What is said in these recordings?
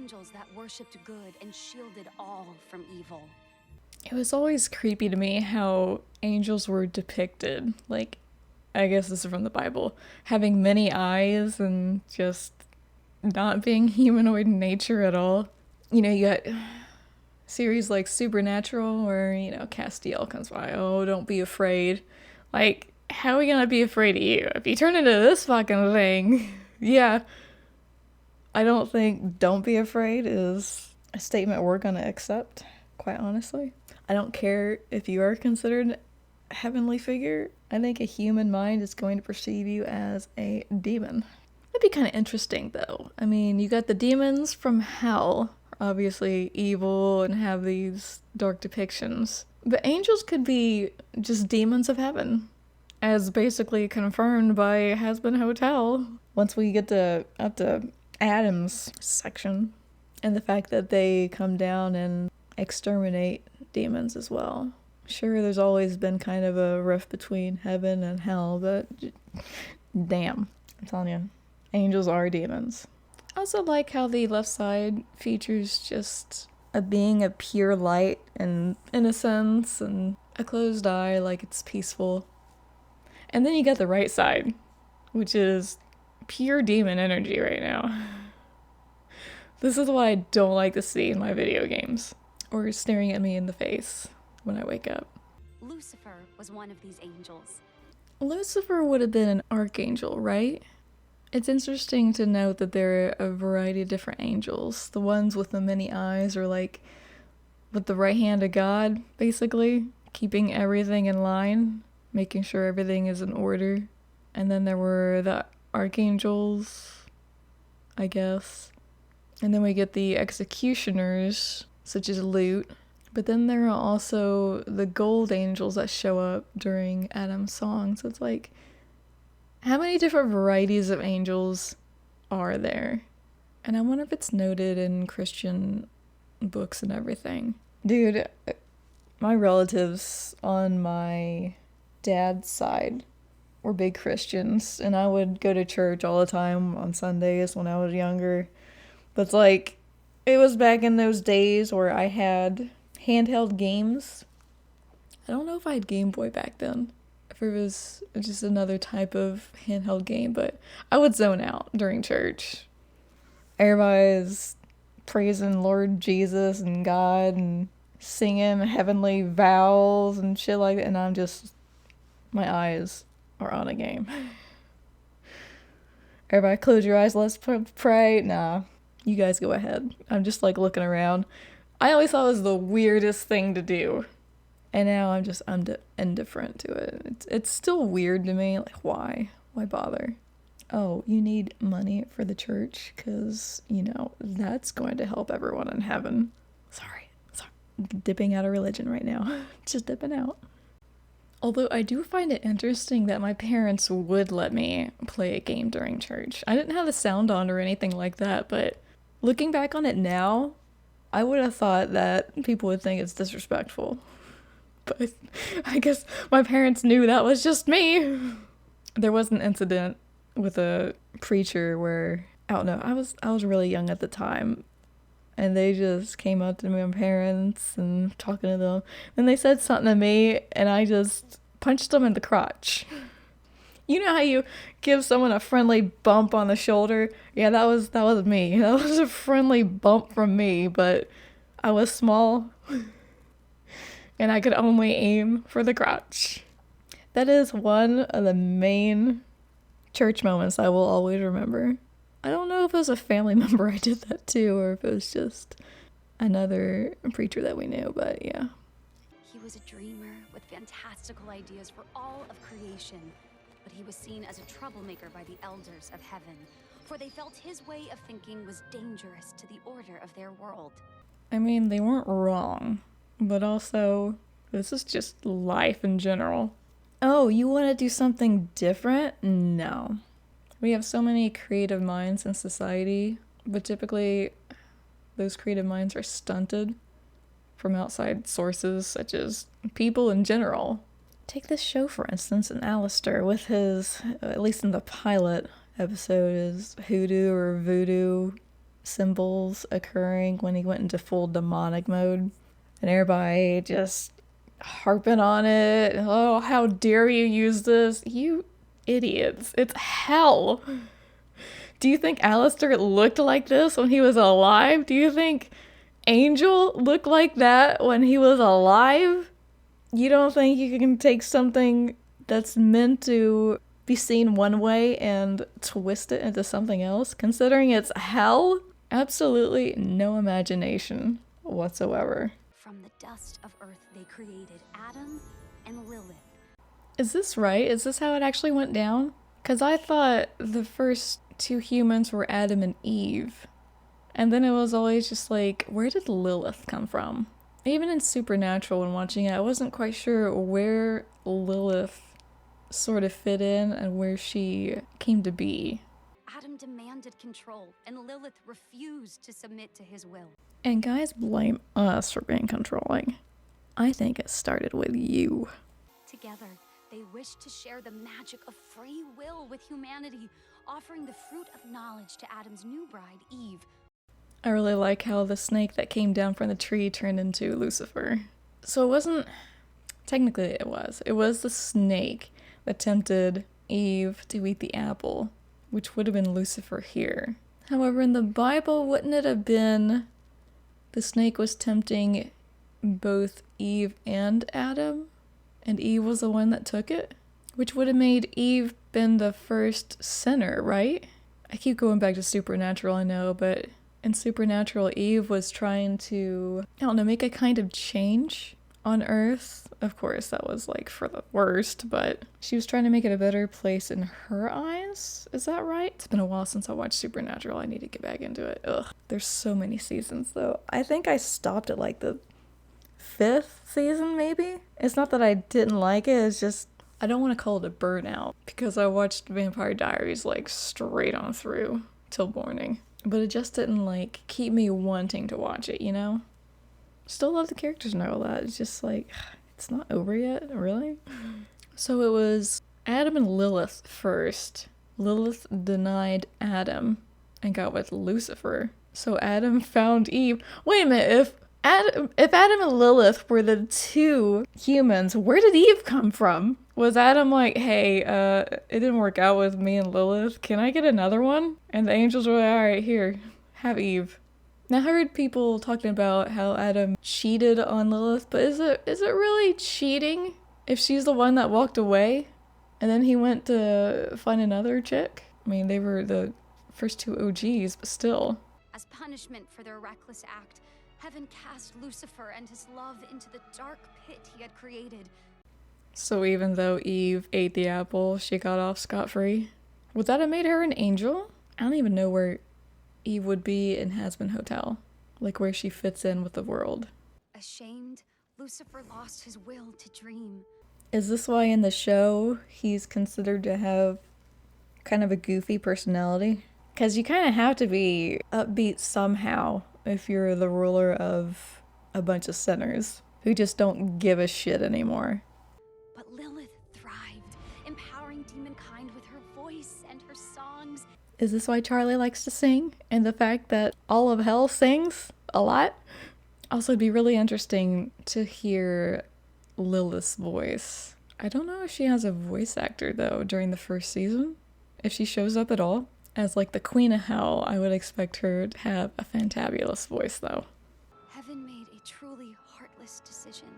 angels that worshipped good and shielded all from evil. It was always creepy to me how angels were depicted, like, I guess this is from the Bible, having many eyes and just not being humanoid in nature at all. You know, you got series like Supernatural where, you know, Castiel comes by, oh, don't be afraid. Like, how are we gonna be afraid of you? If you turn into this fucking thing, yeah. I don't think don't be afraid is a statement we're gonna accept, quite honestly. I don't care if you are considered a heavenly figure. I think a human mind is going to perceive you as a demon. That'd be kind of interesting, though. I mean, you got the demons from hell, obviously evil and have these dark depictions. But angels could be just demons of heaven, as basically confirmed by Hazbin Hotel. Once we get up to Adam's section, and the fact that they come down and exterminate demons as well. Sure, there's always been kind of a rift between heaven and hell, but damn, I'm telling you, angels are demons. I also like how the left side features just a being of pure light and innocence and a closed eye, like it's peaceful. And then you got the right side, which is pure demon energy right now. This is what I don't like to see in my video games, or staring at me in the face when I wake up. Lucifer was one of these angels. Lucifer would have been an archangel, right? It's interesting to note that there are a variety of different angels. The ones with the many eyes are like with the right hand of God, basically, keeping everything in line, making sure everything is in order. And then there were the archangels, I guess. And then we get the executioners, such as Lute. But then there are also the gold angels that show up during Adam's song. So it's like, how many different varieties of angels are there? And I wonder if it's noted in Christian books and everything. Dude, my relatives on my dad's side were big Christians, and I would go to church all the time on Sundays when I was younger. But it's like, it was back in those days where I had handheld games. I don't know if I had Game Boy back then, if it was just another type of handheld game, but I would zone out during church. Everybody's praising Lord Jesus and God and singing heavenly vows and shit like that, and I'm just, my eyes are on a game. Everybody close your eyes, let's pray. Nah, you guys go ahead. I'm just like looking around. I always thought it was the weirdest thing to do. And now I'm indifferent to it. It's still weird to me. Like, why? Why bother? Oh, you need money for the church? Because, you know, that's going to help everyone in heaven. Sorry. Dipping out of religion right now. Just dipping out. Although I do find it interesting that my parents would let me play a game during church. I didn't have the sound on or anything like that, but looking back on it now, I would have thought that people would think it's disrespectful. But I guess my parents knew that was just me. There was an incident with a preacher where, I don't know, I was really young at the time, and they just came up to my parents and talking to them. Then they said something to me, and I just punched them in the crotch. You know how you give someone a friendly bump on the shoulder? Yeah, that was me. That was a friendly bump from me, but I was small, and I could only aim for the crotch. That is one of the main church moments I will always remember. I don't know if it was a family member I did that to, or if it was just another preacher that we knew, but yeah. He was a dreamer with fantastical ideas for all of creation, but he was seen as a troublemaker by the elders of heaven, for they felt his way of thinking was dangerous to the order of their world. I mean, they weren't wrong, but also, this is just life in general. Oh, you want to do something different? No. We have so many creative minds in society, but typically those creative minds are stunted from outside sources, such as people in general. Take this show, for instance, and Alistair, with his, at least in the pilot episode, is hoodoo or voodoo symbols occurring when he went into full demonic mode. And everybody just harping on it. Oh, how dare you use this? You idiots. It's hell. Do you think Alistair looked like this when he was alive? Do you think Angel looked like that when he was alive? You don't think you can take something that's meant to be seen one way and twist it into something else, considering it's hell? Absolutely no imagination whatsoever. From the dust of Earth, they created Adam and Lilith. Is this right? Is this how it actually went down? Because I thought the first two humans were Adam and Eve. And then it was always just like, where did Lilith come from? Even in Supernatural, when watching it, I wasn't quite sure where Lilith sort of fit in and where she came to be. Adam demanded control, and Lilith refused to submit to his will. And guys blame us for being controlling. I think it started with you. Together, they wished to share the magic of free will with humanity, offering the fruit of knowledge to Adam's new bride, Eve. I really like how the snake that came down from the tree turned into Lucifer. So it wasn't... Technically it was. It was the snake that tempted Eve to eat the apple, which would have been Lucifer here. However, in the Bible, wouldn't it have been the snake was tempting both Eve and Adam? And Eve was the one that took it? Which would have made Eve been the first sinner, right? I keep going back to Supernatural, I know, but in Supernatural, Eve was trying to, I don't know, make a kind of change on Earth. Of course, that was like for the worst, but she was trying to make it a better place in her eyes. Is that right? It's been a while since I watched Supernatural. I need to get back into it. Ugh. There's so many seasons, though. I think I stopped at like the 5th season, maybe? It's not that I didn't like it, it's just I don't want to call it a burnout because I watched Vampire Diaries like straight on through till morning. But it just didn't like keep me wanting to watch it, you know? Still love the characters and all that. It's just like, it's not over yet, really? So it was Adam and Lilith first. Lilith denied Adam and got with Lucifer. So Adam found Eve. Wait a minute, if Adam and Lilith were the two humans, where did Eve come from? Was Adam like, hey, it didn't work out with me and Lilith, can I get another one? And the angels were like, alright, here, have Eve. Now I heard people talking about how Adam cheated on Lilith, but is it really cheating if she's the one that walked away and then he went to find another chick? I mean, they were the first two OGs, but still. As punishment for their reckless act, heaven cast Lucifer and his love into the dark pit he had created. So even though Eve ate the apple, she got off scot-free? Would that have made her an angel? I don't even know where Eve would be in Hazbin Hotel, like where she fits in with the world. Ashamed, Lucifer lost his will to dream. Is this why in the show he's considered to have kind of a goofy personality? Because you kind of have to be upbeat somehow if you're the ruler of a bunch of sinners who just don't give a shit anymore. But Lilith thrived, empowering demonkind with her voice and her songs. Is this why Charlie likes to sing? And the fact that all of hell sings a lot? Also, it'd be really interesting to hear Lilith's voice. I don't know if she has a voice actor, though, during the first season. If she shows up at all. As, like, the Queen of Hell, I would expect her to have a fantabulous voice, though. Heaven made a truly heartless decision.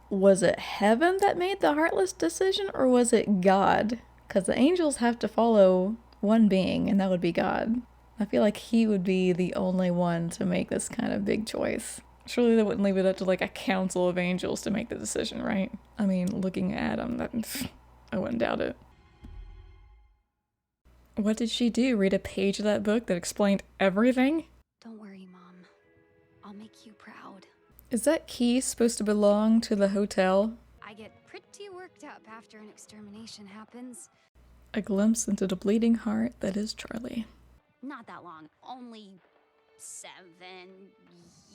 Was it heaven that made the heartless decision, or was it God? Because the angels have to follow one being, and that would be God. I feel like he would be the only one to make this kind of big choice. Surely they wouldn't leave it up to like a council of angels to make the decision, right? I mean, looking at him, I wouldn't doubt it. What did she do? Read a page of that book that explained everything? Don't worry, Mom. I'll make you proud. Is that key supposed to belong to the hotel? I get pretty worked up after an extermination happens. A glimpse into the bleeding heart that is Charlie. Not that long. Only 7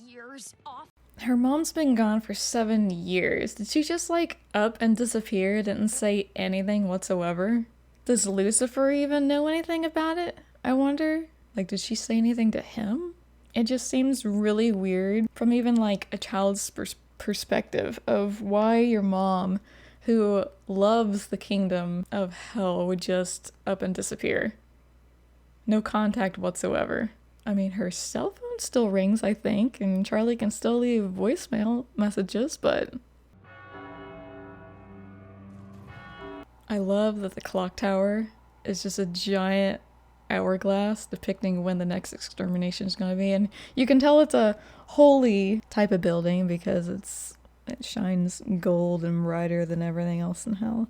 years off. Her mom's been gone for 7 years. Did she just like up and disappear? Didn't say anything whatsoever? Does Lucifer even know anything about it? I wonder. Like, did she say anything to him? It just seems really weird from even like a child's perspective of why your mom, who loves the kingdom of hell, would just up and disappear. No contact whatsoever. I mean, her cell phone still rings, I think, and Charlie can still leave voicemail messages, but I love that the clock tower is just a giant hourglass depicting when the next extermination is going to be, and you can tell it's a holy type of building because it shines gold and brighter than everything else in hell.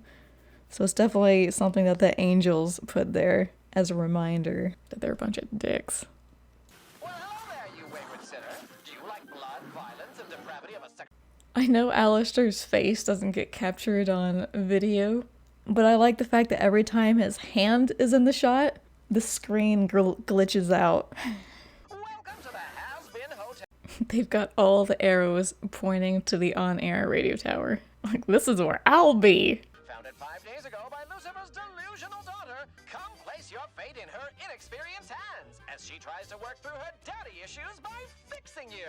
So it's definitely something that the angels put there as a reminder that they're a bunch of dicks. Well, hello there, you wayward sinner. Do you like blood, violence, and depravity of a sex? I know Alistair's face doesn't get captured on video, but I like the fact that every time his hand is in the shot, the screen glitches out. Welcome to the Hazbin Hotel. They've got all the arrows pointing to the on-air radio tower. Like, this is where I'll be. Founded 5 days ago by Lucifer's delusional daughter, come place your fate in her inexperienced hands as she tries to work through her daddy issues by fixing you.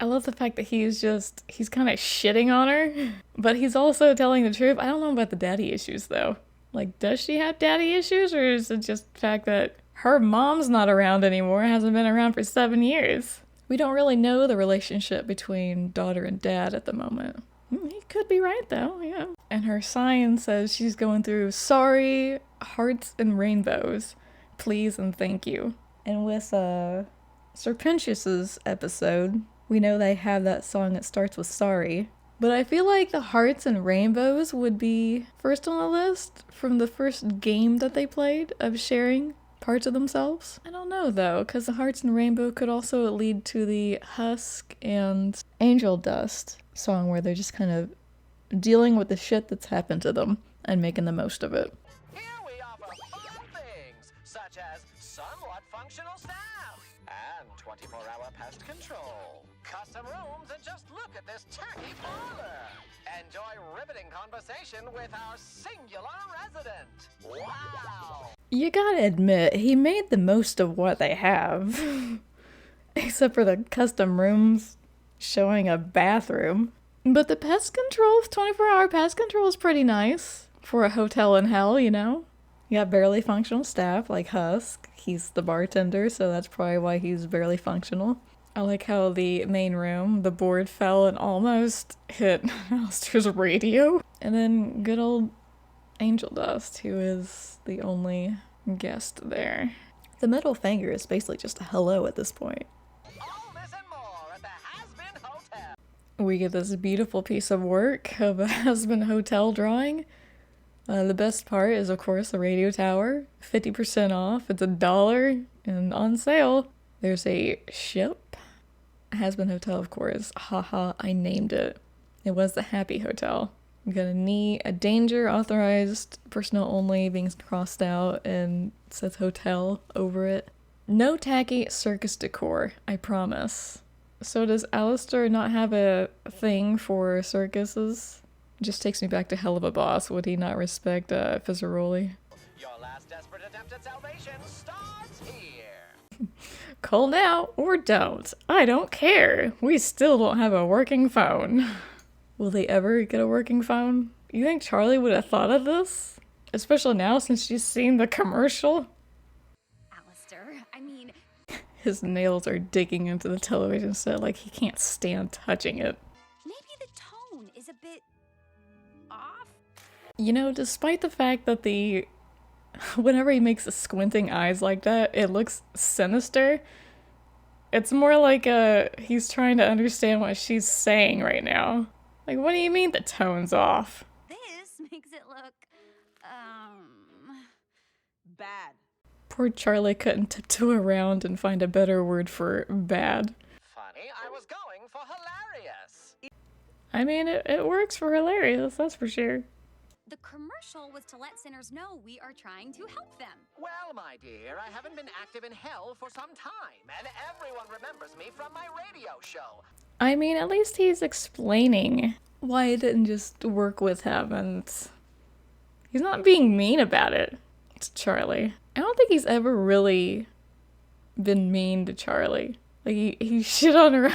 I love the fact that he's kind of shitting on her, but he's also telling the truth. I don't know about the daddy issues, though. Like, does she have daddy issues, or is it just the fact that her mom's not around anymore, hasn't been around for 7 years? We don't really know the relationship between daughter and dad at the moment. He could be right, though, yeah. And her sign says she's going through sorry, hearts, and rainbows. Please and thank you. And with Serpentius's episode, we know they have that song that starts with sorry. But I feel like the hearts and rainbows would be first on the list from the first game that they played of sharing parts of themselves. I don't know though, because the hearts and rainbow could also lead to the Husk and Angel Dust song where they're just kind of dealing with the shit that's happened to them and making the most of it. Here we offer fun things, such as somewhat functional staff and 24-hour pest control, custom rooms, and just look at this turkey parlor. Enjoy riveting conversation with our singular resident. Wow! You gotta admit, he made the most of what they have. Except for the custom rooms showing a bathroom. But the pest control, 24-hour pest control is pretty nice. For a hotel in hell, you know? You got barely functional staff, like Husk. He's the bartender, so that's probably why he's barely functional. I like how the main room, the board fell and almost hit Alistair's radio. And then good old Angel Dust, who is the only guest there. The middle finger is basically just a hello at this point. All this and more at the Hazbin Hotel. We get this beautiful piece of work of a Hazbin Hotel drawing. The best part is, of course, the radio tower. 50% off. It's $1 and on sale. There's a ship. Hazbin Hotel, of course. Haha, I named it. It was the Happy Hotel. We got a danger, authorized, personnel only, being crossed out, and it says hotel over it. No tacky circus decor, I promise. So does Alistair not have a thing for circuses? Just takes me back to Hell of a Boss. Would he not respect Fizzaroli? Your last desperate attempt at salvation starts here. Call now or don't. I don't care. We still don't have a working phone. Will they ever get a working phone? You think Charlie would have thought of this? Especially now since she's seen the commercial? Alistair, I mean... His nails are digging into the television set like he can't stand touching it. Maybe the tone is a bit... off? You know, despite the fact that whenever he makes the squinting eyes like that, it looks sinister. It's more like he's trying to understand what she's saying right now. Like, what do you mean the tone's off? This makes it look... bad. Poor Charlie couldn't tiptoe around and find a better word for bad. Funny, I was going for hilarious. I mean, it works for hilarious, that's for sure. The commercial was to let sinners know we are trying to help them. Well, my dear, I haven't been active in hell for some time, and everyone remembers me from my radio show. I mean, at least he's explaining why it didn't just work with him, and he's not being mean about it to Charlie. I don't think he's ever really been mean to Charlie. Like, he shit on her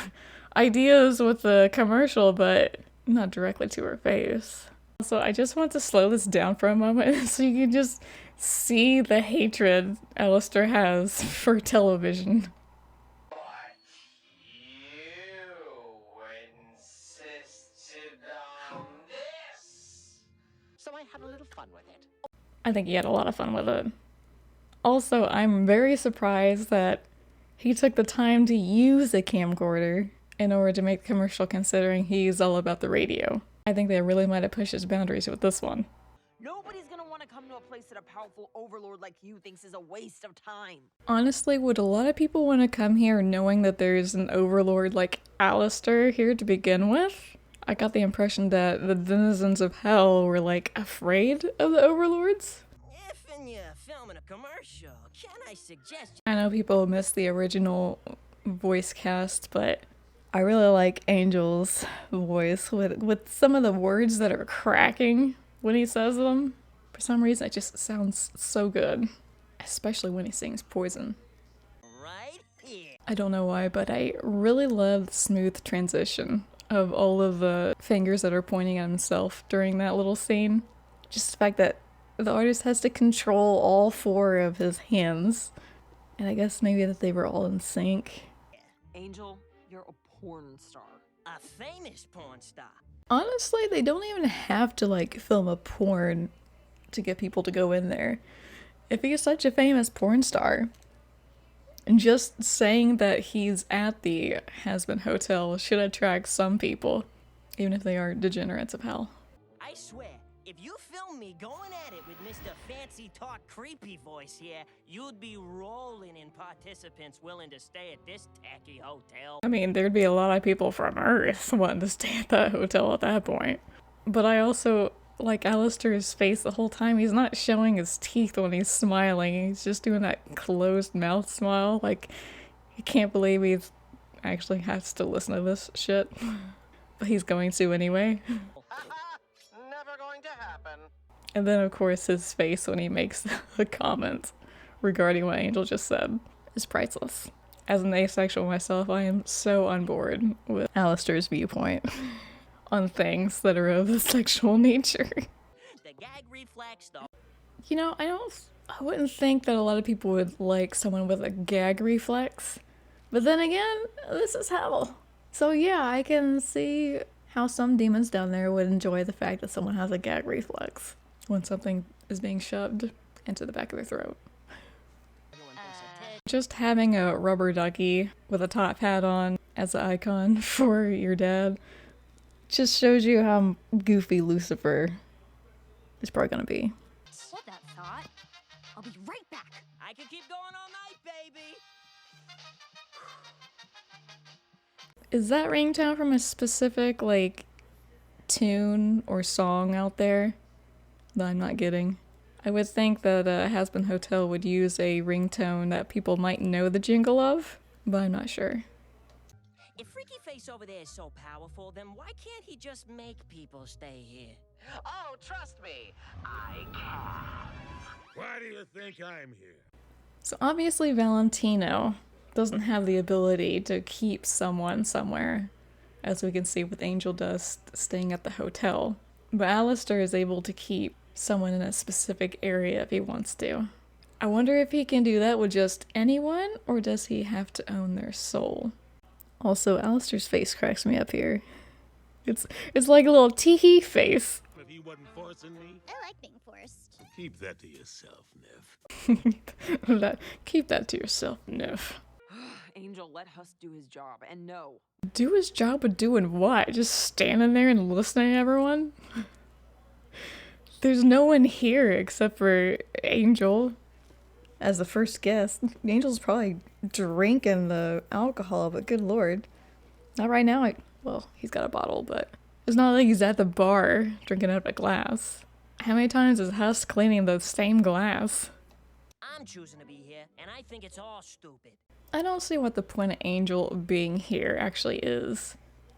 ideas with the commercial, but not directly to her face. So I just want to slow this down for a moment so you can just see the hatred Alistair has for television. You insisted on this. So I had a little fun with it. I think he had a lot of fun with it. Also, I'm very surprised that he took the time to use a camcorder in order to make the commercial, considering he's all about the radio. I think they really might have pushed his boundaries with this one. Nobody's gonna want to come to a place that a powerful overlord like you thinks is a waste of time. Honestly, would a lot of people want to come here knowing that there's an overlord like Alistair here to begin with? I got the impression that the denizens of hell were like afraid of the overlords. If you're filming a commercial, can I suggest? I know people miss the original voice cast, but I really like Angel's voice with some of the words that are cracking when he says them. For some reason, it just sounds so good, especially when he sings Poison. Right here. I don't know why, but I really love the smooth transition of all of the fingers that are pointing at himself during that little scene. Just the fact that the artist has to control all four of his hands. And I guess maybe that they were all in sync. Angel, you're a porn star. A famous porn star. Honestly, they don't even have to like film a porn to get people to go in there. If he's such a famous porn star, just saying that he's at the Hazbin Hotel should attract some people, even if they are degenerates of hell. I swear, if you film me going at it with Mr. Fancy Talk Creepy Voice here, you'd be rolling in participants willing to stay at this tacky hotel. I mean, there'd be a lot of people from Earth wanting to stay at that hotel at that point. But I also like Alistair's face the whole time. He's not showing his teeth when he's smiling. He's just doing that closed mouth smile. Like, he can't believe he actually has to listen to this shit. But he's going to anyway. Never going to happen. And then, of course, his face when he makes the comment regarding what Angel just said is priceless. As an asexual myself, I am so on board with Alistair's viewpoint on things that are of a sexual nature. The gag reflex, though. You know, I wouldn't think that a lot of people would like someone with a gag reflex. But then again, this is hell. So yeah, I can see how some demons down there would enjoy the fact that someone has a gag reflex when something is being shoved into the back of their throat. Just having a rubber ducky with a top hat on as an icon for your dad just shows you how goofy Lucifer is probably gonna be. Hold that thought. I'll be right back. I can keep going all night, baby. Is that ringtone from a specific, like, tune or song out there that I'm not getting? I would think that Hazbin Hotel would use a ringtone that people might know the jingle of, but I'm not sure. If Freaky Face over there is so powerful, then why can't he just make people stay here? Oh, trust me, I can. Why do you think I'm here? So obviously Valentino doesn't have the ability to keep someone somewhere, as we can see with Angel Dust staying at the hotel. But Alistair is able to keep someone in a specific area if he wants to. I wonder if he can do that with just anyone, or does he have to own their soul? Also, Alistair's face cracks me up here. It's like a little tee-hee face. If he wasn't forcing me, I like being forced. keep that to yourself, Nev. Keep that to yourself, Neff. Angel, let Hus do his job, and no. Do his job of doing what? Just standing there and listening to everyone? There's no one here except for Angel as the first guest. Angel's probably drinking the alcohol, but good lord. Not right now. Well, he's got a bottle, but it's not like he's at the bar drinking out of a glass. How many times is Hus cleaning the same glass? I'm choosing to be here, and I think it's all stupid. I don't see what the point of Angel being here actually is.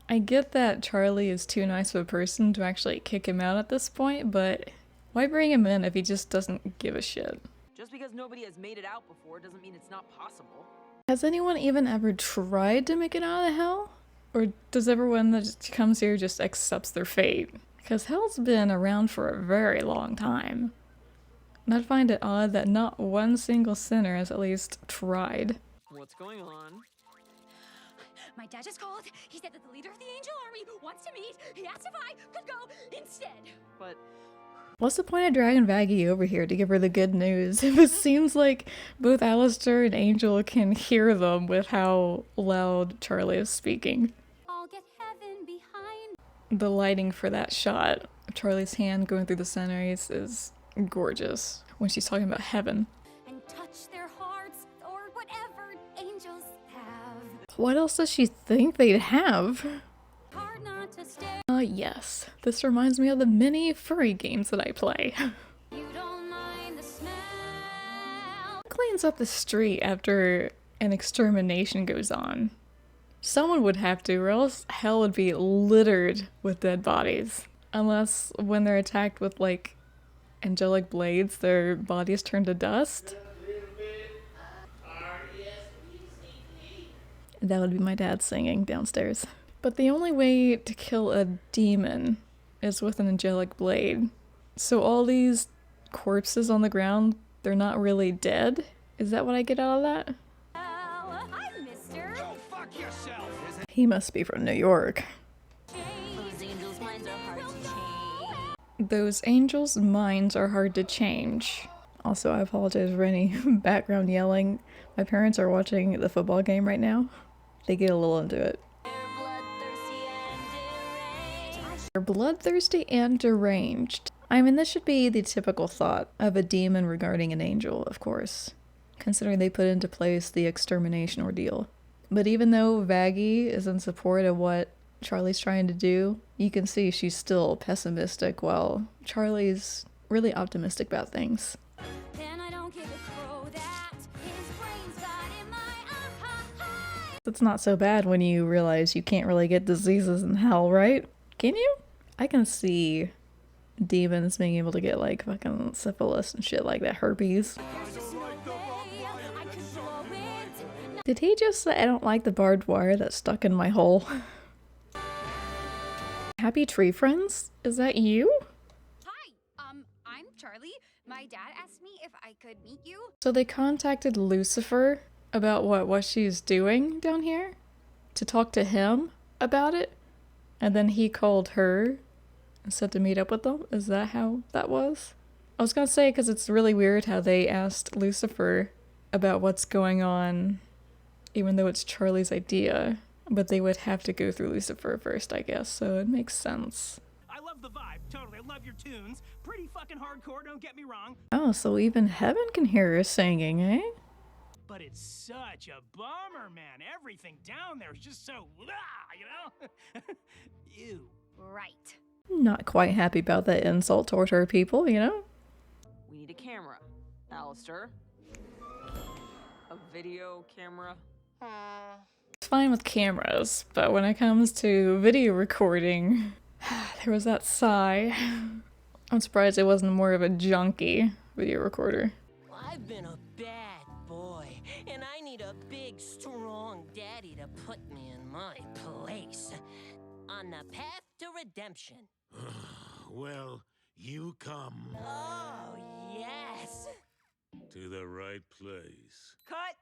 I get that Charlie is too nice of a person to actually kick him out at this point, but why bring him in if he just doesn't give a shit? Just because nobody has made it out before doesn't mean it's not possible. Has anyone even ever tried to make it out of hell? Or does everyone that just comes here just accepts their fate? Because hell's been around for a very long time. And I find it odd that not one single sinner has at least tried. What's going on? My dad just called. He said that the leader of the Angel Army wants to meet. He asked if I could go instead. But What's the point of dragging Vaggie over here to give her the good news if it seems like both Alistair and Angel can hear them with how loud Charlie is speaking? I'll get heaven behind. The lighting for that shot of Charlie's hand going through the center is gorgeous when she's talking about heaven. And touch their hearts or whatever angels have. What else does she think they'd have? Hard not to stare. Yes. This reminds me of the many furry games that I play. You don't mind the smell. Cleans up the street after an extermination goes on. Someone would have to, or else hell would be littered with dead bodies. Unless when they're attacked with, like, angelic blades, their bodies turn to dust. That would be my dad singing downstairs. But the only way to kill a demon is with an angelic blade. So all these corpses on the ground, they're not really dead? Is that what I get out of that? Hi, mister. Go fuck yourself! He must be from New York. Those angels' minds are hard to change. Those angels' minds are hard to change. Also, I apologize for any background yelling. My parents are watching the football game right now. They get a little into it. They're bloodthirsty and deranged. I mean, this should be the typical thought of a demon regarding an angel, of course, considering they put into place the extermination ordeal. But even though Vaggie is in support of what Charlie's trying to do, you can see she's still pessimistic while Charlie's really optimistic about things. Then I don't give a crow that his brain's got in my eye. It's not so bad when you realize you can't really get diseases in hell, right? Can you? I can see demons being able to get like fucking syphilis and shit like that, herpes. Did he just say I don't like the barbed wire that's stuck in my hole? Happy tree friends? Is that you? Hi, I'm Charlie. My dad asked me if I could meet you. So they contacted Lucifer about what she's doing down here? To talk to him about it? And then he called her and said to meet up with them? Is that how that was? I was gonna say, because it's really weird how they asked Lucifer about what's going on, even though it's Charlie's idea. But they would have to go through Lucifer first, I guess, so it makes sense. I love the vibe, totally. I love your tunes. Pretty fucking hardcore, don't get me wrong. Oh, so even heaven can hear her singing, eh? But it's such a bummer, man. Everything down there is just so, you know? Ew. Right. Not quite happy about that insult toward her people, you know? we need a camera. Alistair. A video camera. It's fine with cameras, but when it comes to video recording, there was that sigh. I'm surprised it wasn't more of a junky video recorder. I've been a bad boy, and I need a big, strong daddy to put me in my place. On the path to redemption. Well, you come Oh, yes. to the right place. Cut!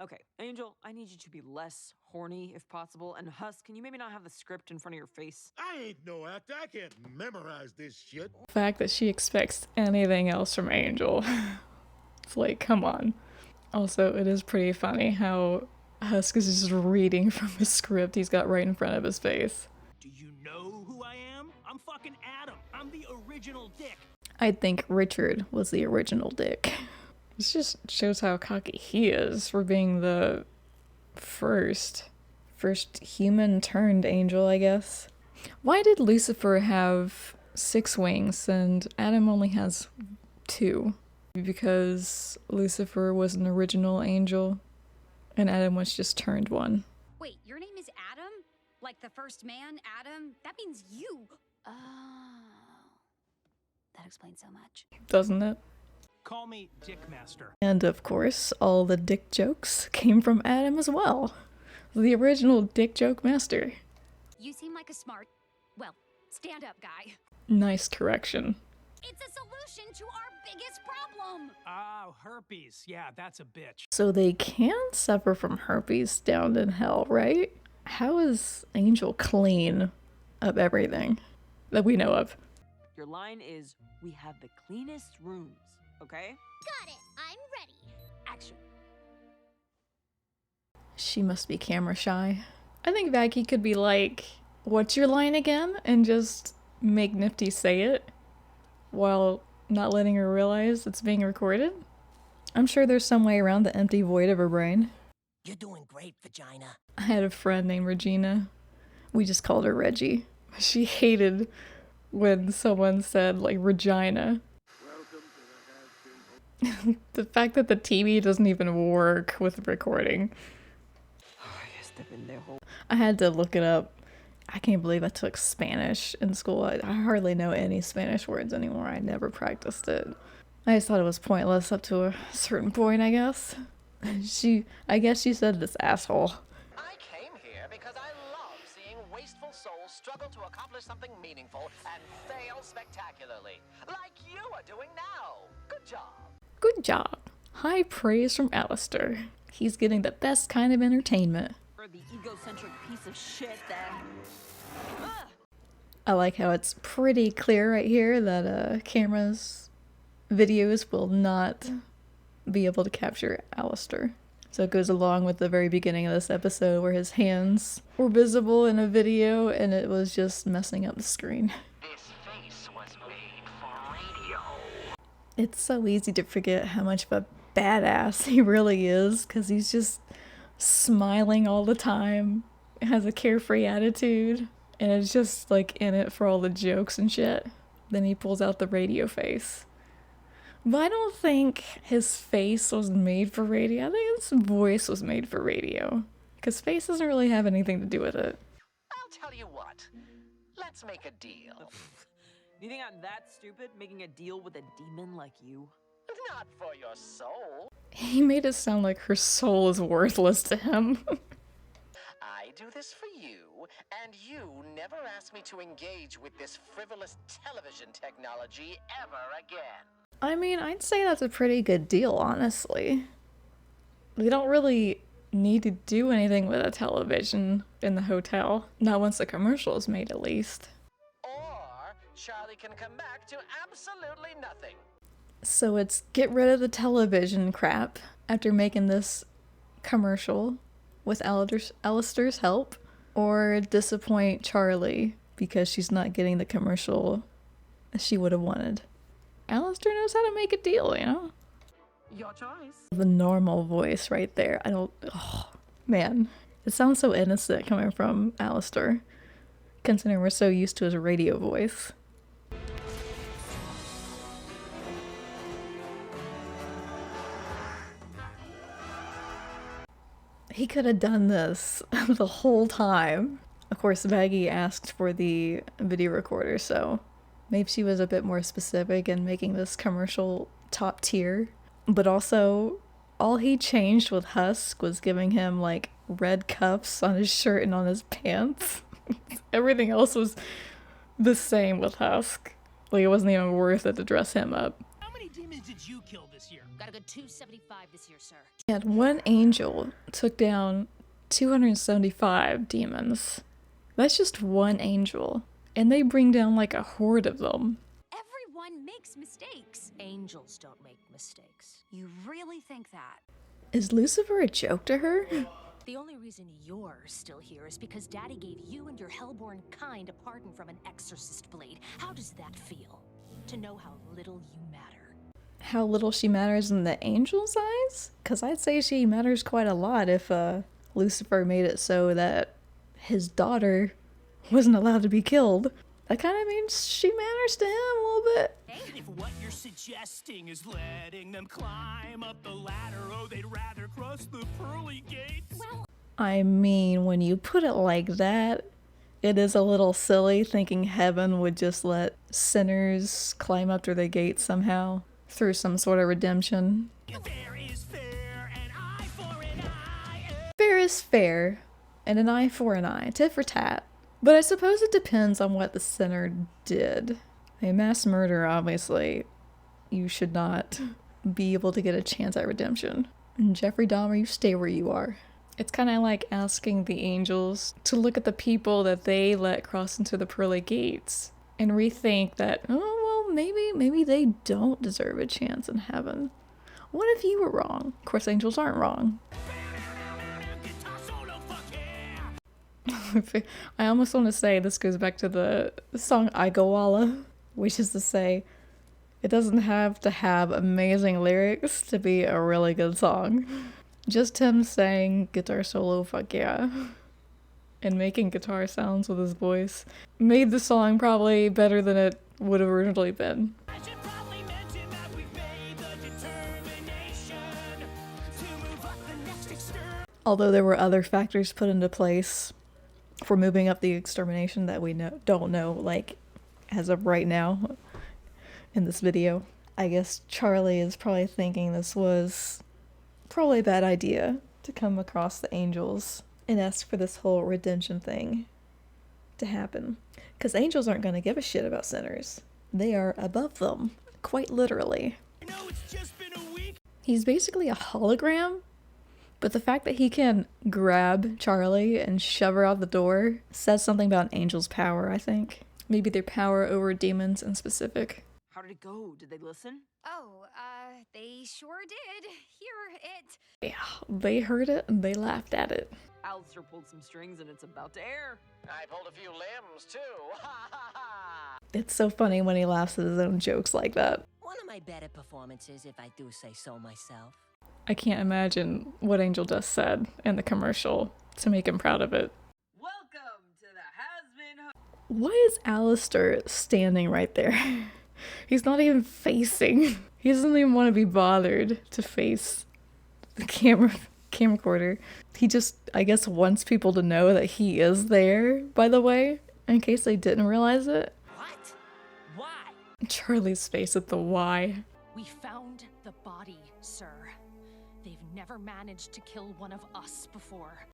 Okay, Angel, I need you to be less horny if possible. And Husk, can you maybe not have the script in front of your face? I ain't no actor. I can't memorize this shit. The fact that she expects anything else from Angel. It's like, come on. Also, it is pretty funny how Husk is just reading from a script he's got right in front of his face. Do you know who I am? I'm fucking Adam. I'm the original Dick. I think Richard was the original Dick. This just shows how cocky he is for being the first human turned angel, I guess. Why did Lucifer have 6 wings and Adam only has 2? Because Lucifer was an original angel and Adam was just turned 1. Wait, your name is Adam? Like the first man, Adam? That means you. Oh. That explains so much. Doesn't it? Call me Dickmaster. And of course, all the dick jokes came from Adam as well. The original dick joke master. You seem like a smart, well, stand-up guy. Nice correction. It's a solution to our biggest problem. Oh, herpes. Yeah, that's a bitch. So they can suffer from herpes down in hell, right? How is Angel clean of everything that we know of? Your line is, we have the cleanest rooms, okay? Got it. I'm ready. Action. She must be camera shy. I think Vaggie could be like, what's your line again? And just make Nifty say it while not letting her realize it's being recorded. I'm sure there's some way around the empty void of her brain. You're doing great, vagina. I had a friend named Regina. We just called her Reggie. She hated when someone said, like, Regina. The fact that the TV doesn't even work with recording. I had to look it up. I can't believe I took Spanish in school. I hardly know any Spanish words anymore. I never practiced it. I just thought it was pointless up to a certain point, I guess. I guess she said this asshole. I came here because I love seeing wasteful souls struggle to accomplish something meaningful and fail spectacularly, like you are doing now. Good job. Good job. High praise from Alistair. He's getting the best kind of entertainment. For the egocentric piece of shit that... I like how it's pretty clear right here that cameras, videos will not be able to capture Alistair. So it goes along with the very beginning of this episode where his hands were visible in a video and it was just messing up the screen. This face was made for radio. It's so easy to forget how much of a badass he really is because he's just smiling all the time, has a carefree attitude, and it's just like in it for all the jokes and shit. Then he pulls out the radio face. But I don't think his face was made for radio. I think his voice was made for radio. Because face doesn't really have anything to do with it. I'll tell you what. Let's make a deal. Do you think I'm that stupid, making a deal with a demon like you? Not for your soul. He made it sound like her soul is worthless to him. I do this for you, and you never ask me to engage with this frivolous television technology ever again. I mean, I'd say that's a pretty good deal, honestly. We don't really need to do anything with a television in the hotel. Not once the commercial is made, at least. Or Charlie can come back to absolutely nothing. So it's get rid of the television crap after making this commercial with Alistair's help, or disappoint Charlie because she's not getting the commercial she would have wanted. Alistair knows how to make a deal, you know? Your choice. The normal voice right there. Oh, man. It sounds so innocent coming from Alistair, considering we're so used to his radio voice. He could have done this the whole time. Of course, Maggie asked for the video recorder, so maybe she was a bit more specific in making this commercial top tier. But also, all he changed with Husk was giving him, like, red cuffs on his shirt and on his pants. Everything else was the same with Husk. Like, it wasn't even worth it to dress him up. How many demons did you kill this year? Got a good 275 this year, sir. And one angel took down 275 demons. That's just one angel. And they bring down like a horde of them. Everyone makes mistakes. Angels don't make mistakes. You really think that? Is Lucifer a joke to her? The only reason you're still here is because Daddy gave you and your hellborn kind a pardon from an exorcist blade. How does that feel? To know how little you matter. How little she matters in the angel's eyes? Because I'd say she matters quite a lot if Lucifer made it so that his daughter wasn't allowed to be killed. That kind of means she matters to him a little bit. If what you're suggesting is letting them climb up the ladder, oh, they'd rather cross the pearly gates. Well, I mean, when you put it like that, it is a little silly thinking heaven would just let sinners climb up to the gate somehow. through some sort of redemption. Fair is fair, an eye for an eye. Fair is fair, and an eye for an eye, tit for tat. But I suppose it depends on what the sinner did. A mass murder, obviously, you should not be able to get a chance at redemption. And Jeffrey Dahmer, you stay where you are. It's kind of like asking the angels to look at the people that they let cross into the pearly gates and rethink that, oh, well, maybe they don't deserve a chance in heaven. What if you were wrong? Of course, angels aren't wrong. Guitar solo, fuck yeah! I almost want to say this goes back to the song Igawala, which is to say, it doesn't have to have amazing lyrics to be a really good song. Just him saying guitar solo, fuck yeah, and making guitar sounds with his voice made the song probably better than it would have originally been. I should probably mention that we've made the determination to move up the next extermination. Although there were other factors put into place for moving up the extermination that we don't know, like, as of right now in this video. I guess Charlie is probably thinking this was probably a bad idea to come across the angels and ask for this whole redemption thing to happen. Because angels aren't going to give a shit about sinners. They are above them, quite literally. I know it's just been a week. He's basically a hologram, but the fact that he can grab Charlie and shove her out the door says something about an angel's power, I think. Maybe their power over demons in specific. How did it go? Did they listen? Oh, they sure did. Hear it. Yeah, they heard it and they laughed at it. Alistair pulled some strings and it's about to air. I pulled a few limbs, too. Ha ha ha! It's so funny when he laughs at his own jokes like that. One of my better performances, if I do say so myself. I can't imagine what Angel Dust said in the commercial to make him proud of it. Welcome to the Hazbin. Why is Alistair standing right there? He's not even facing. He doesn't even want to be bothered to face the camcorder. He just, I guess, wants people to know that he is there, by the way, in case they didn't realize it. What? Why? Charlie's face at the why. We found the body, sir. They've never managed to kill one of us before.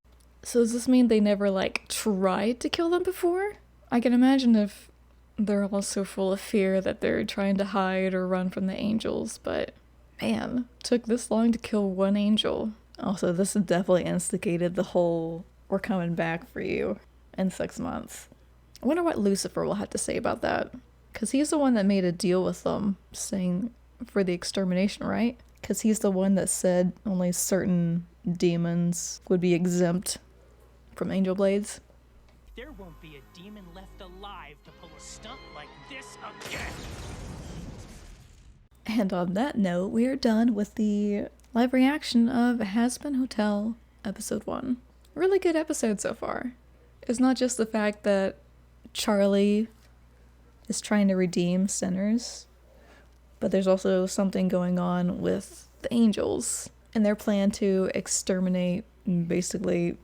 So does this mean they never, like, tried to kill them before? I can imagine if they're all so full of fear that they're trying to hide or run from the angels, but man, took this long to kill one angel. Also, this has definitely instigated the whole "we're coming back for you" in 6 months. I wonder what Lucifer will have to say about that, because he's the one that made a deal with them, saying for the extermination, right? Because he's the one that said only certain demons would be exempt from angel blades. There won't be a demon left alive to pull a stunt like this again. And on that note, we are done with the live reaction of Hazbin Hotel episode 1. Really good episode so far. It's not just the fact that Charlie is trying to redeem sinners, but there's also something going on with the angels and their plan to exterminate basically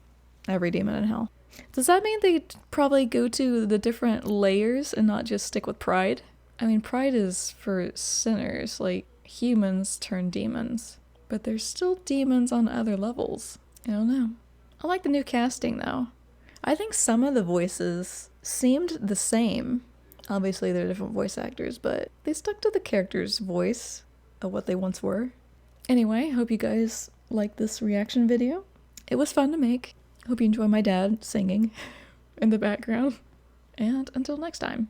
every demon in hell. Does that mean they probably go to the different layers and not just stick with pride? I mean, pride is for sinners, like humans turn demons. But there's still demons on other levels. I don't know. I like the new casting though. I think some of the voices seemed the same. Obviously they're different voice actors, but they stuck to the character's voice of what they once were. Anyway, hope you guys liked this reaction video. It was fun to make. Hope you enjoy my dad singing in the background. And until next time.